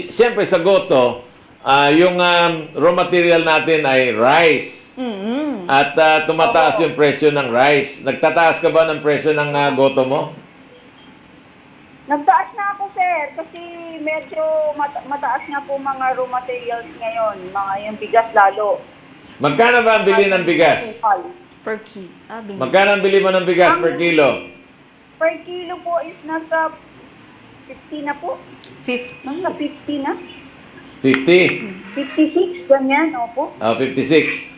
Siyempre sa Goto, yung raw material natin ay rice. At tumataas yung presyo ng rice. Nagtataas ka ba ng presyo ng Goto mo? Nagtaas na ako, sir, kasi medyo mataas na po mga raw materials ngayon, mga yung bigas lalo. Magkano ba ang bili ng bigas? Per kilo. Magkano ang bili mo ng bigas per kilo? Per kilo po is nasa 50 na po. 50? Nasa 50 na. 50? 56, ganyan, opo. 56.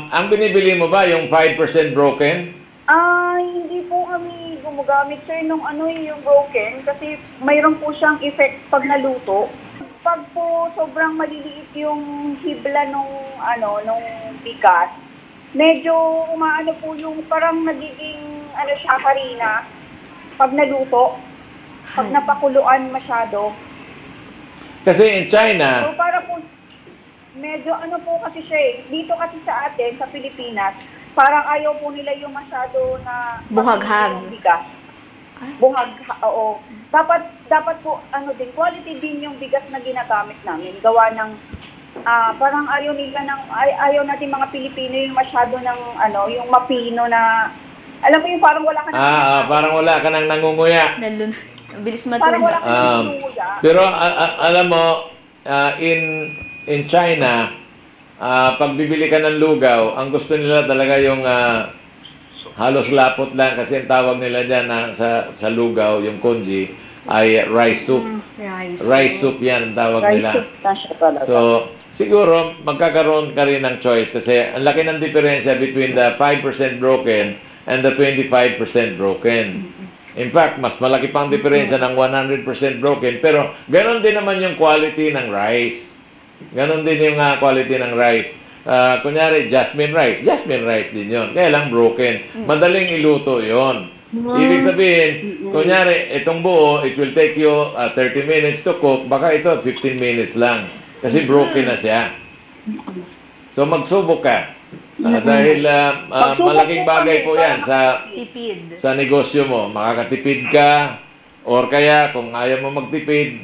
Ang binibili mo ba yung 5% broken? Hindi po kami gumagamit, sir, nung yung broken kasi mayroon po siyang effect pag naluto. Pag po sobrang maliliit yung hibla nung bigas, medyo umaano po yung parang nagiging siya harina pag naluto, pag napakuluan masyado. Kasi in China, So para po medyo po kasi siya dito kasi sa atin sa Pilipinas, parang ayaw po nila yung masyado na buhaghag. yung bigas. Oo. Dapat po din quality din yung bigas na ginagamit namin. Gawa ng parang ayaw natin mga Pilipino yung masyado ng yung mapino na alam mo yung parang wala ka nang parang wala ka nang nangunguya. Ang bilis parang wala matuloy. ka nang nangunguya. Pero alam mo, in China, pag bibili ka ng lugaw, ang gusto nila talaga yung halos lapot lang kasi ang tawag nila dyan sa lugaw, yung congee, ay rice soup. Rice soup yan ang tawag nila. Rice soup na siya talaga. So, siguro, magkakaroon ka rin ng choice kasi ang laki ng diferensya between the 5% broken and the 25% broken. In fact, mas malaki pang diferensya ng 100% broken, pero ganon din naman yung quality ng rice. Ganon din yung quality ng rice. Kunyari, jasmine rice din yon. Kaya lang broken. Madaling iluto yon. Ibig sabihin, kunyari, itong buo, it will take you 30 minutes to cook. Baka ito, 15 minutes lang. Kasi broken na siya. So, magsubok ka. Dahil malaking bagay po yan sa negosyo mo. Makakatipid ka, or kaya kung ayaw mo magtipid,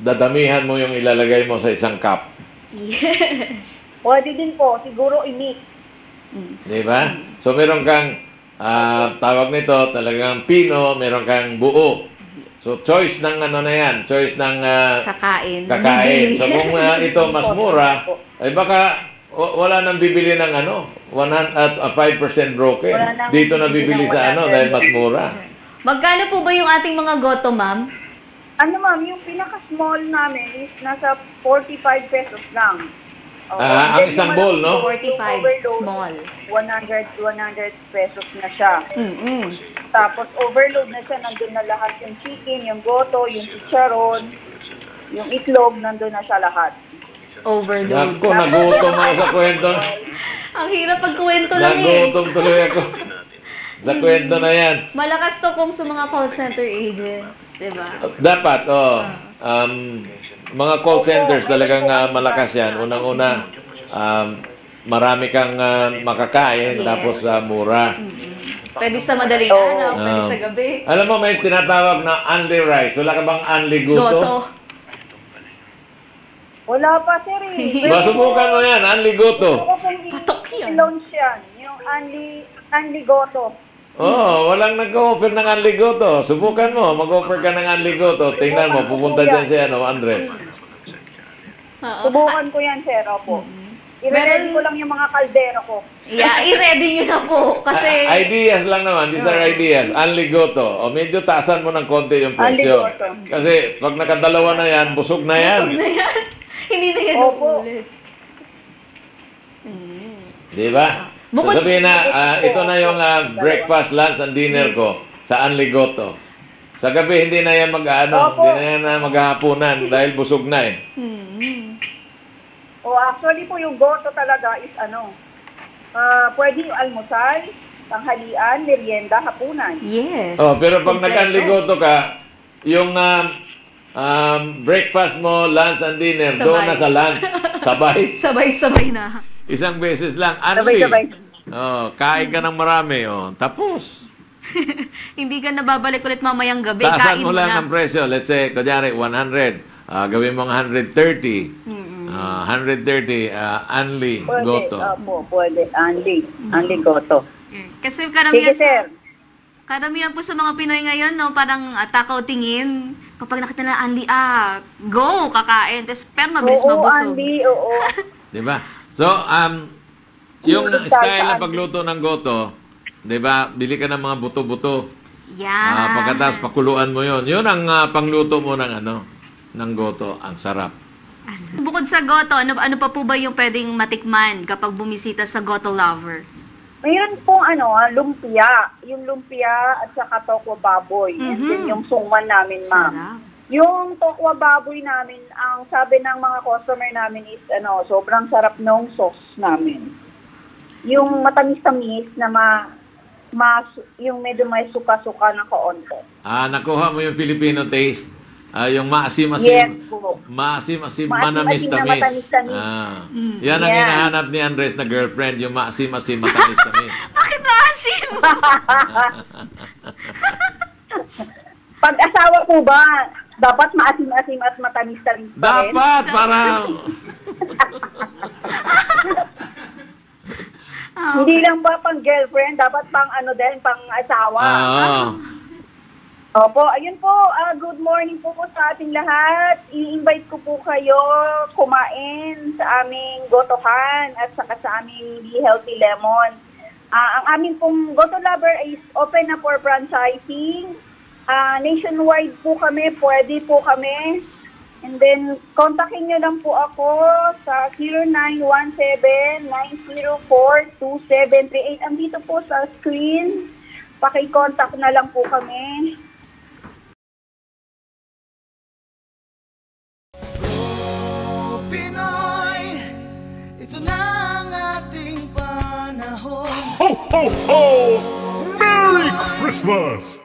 dadamihan mo yung ilalagay mo sa isang cup. Pwede din po, siguro i-mix. Di ba? So, meron kang tawag nito, talagang pino, meron kang buo. So, choice ng na yan, choice ng kakain. So, kung ito mas mura, ay baka wala nang bibili ng 5% broken. Dito na bibili sa dahil mas mura. Magkano po ba yung ating mga goto, ma'am? Ma'am, yung pinaka-small namin is nasa 45 pesos lang. Ang isang bowl, no? 45, small. 100 pesos na siya. Tapos overload na siya, nandun na lahat yung chicken, yung goto, yung chicharon, yung itlog, nandun na siya lahat. Overload. Naku, nagutom ako sa kwento. Ang hirap pagkuwento lang Nagutom tuloy ako. Sa kwento na yan. Malakas to kung sa mga call center agents, diba? Dapat, mga call centers talagang malakas yan. Unang-una, marami kang makakain, tapos mura. Pwede sa madaling araw, pwede sa gabi. Alam mo, may tinatawag na unli rice. Wala ka bang unli goto? Wala pa, sir. Masubukan mo yan, unli goto. Patok yan. I-launch yan, yung unli goto. Walang nag-offer ng unli goto. Subukan mo, mag-offer ka ng unli goto. Tingnan mo, pupunta dyan si Andres. Subukan ko yan, sir. Opo. I-ready ko lang yung mga kaldero ko. Yeah, i-ready nyo na po. Kasi Ideas lang naman. These are ideas. Unli goto. Medyo taasan mo ng konti yung presyo. Kasi pag nakadalawa na yan, busog na yan. hindi na yan ulit. Di ba? So sabihin na, ito na yung breakfast, lunch, and dinner ko sa unli goto. Sa gabi, hindi na yan hindi na yan maghahapunan dahil busog na eh. Actually po yung goto talaga is pwede yung almusal, tanghalian, merienda, hapunan. Yes. Pero pag nag-unli goto ka, yung breakfast mo, lunch, and dinner, doon na sa lunch. Sabay. Sabay-sabay na. Isang beses lang. Unli. Sabay-sabay. Kain ka ng marami. Tapos. Hindi ka nababalik ulit mamayang gabi. Taasan Kain mo mo lang na. ang presyo. Let's say, kunyari, 100. Gawin mong 130. 130, Anli, Pwede, Goto. pwede. Anli Goto. Kasi Sige, sir. karamihan po sa mga Pinoy ngayon, no, parang takaw tingin. Kapag nakita na Anli, go, kakain. Pero mabilis Oo, mabusog. Anli, oo. Di ba? So, yung Yung style salsa, ng pagluto ng goto, di ba, bili ka ng mga buto-buto. Yan. Pagkatapos pakuluan mo yon. Yun ang pangluto mo ng ng goto. Ang sarap. Bukod sa goto, ano pa po ba yung pwedeng matikman kapag bumisita sa Goto Lover? Mayroon pong lumpia. Yung lumpia at saka tokwa baboy. And then yung sungman namin, ma'am. Sarap. Yung tokwa baboy namin, ang sabi ng mga customer namin is, sobrang sarap nung sauce namin. Yung matamis-tamis na yung medyo may suka-suka ng kaonte. Nakuha mo yung Filipino taste. Yung maasim-asim. Yes po. Maasim-asim, Maasim-asim na manamis-tamis. matamis-tamis. Yan ang hinahanap ni Andres na girlfriend, yung maasim-asim, matamis-tamis. Bakit maasim? Pag-asawa po ba, dapat maasim-asim at matamis-tamis pa rin? Dapat, parang... Hindi lang ba pang girlfriend, dapat pang pang asawa. Opo, ayun po, good morning po sa ating lahat. I-invite ko po kayo kumain sa aming gotohan at saka sa aming Be Healthy Lemon. Ang aming pong Goto Lover is open na for franchising. Nationwide po kami, pwede po kami. And then, kontakin nyo lang po ako sa 0917-904-2738. Andito po sa screen. Paki-contact na lang po kami. Pinoy, ito na ang ating panahon. Ho, ho, ho! Merry Christmas!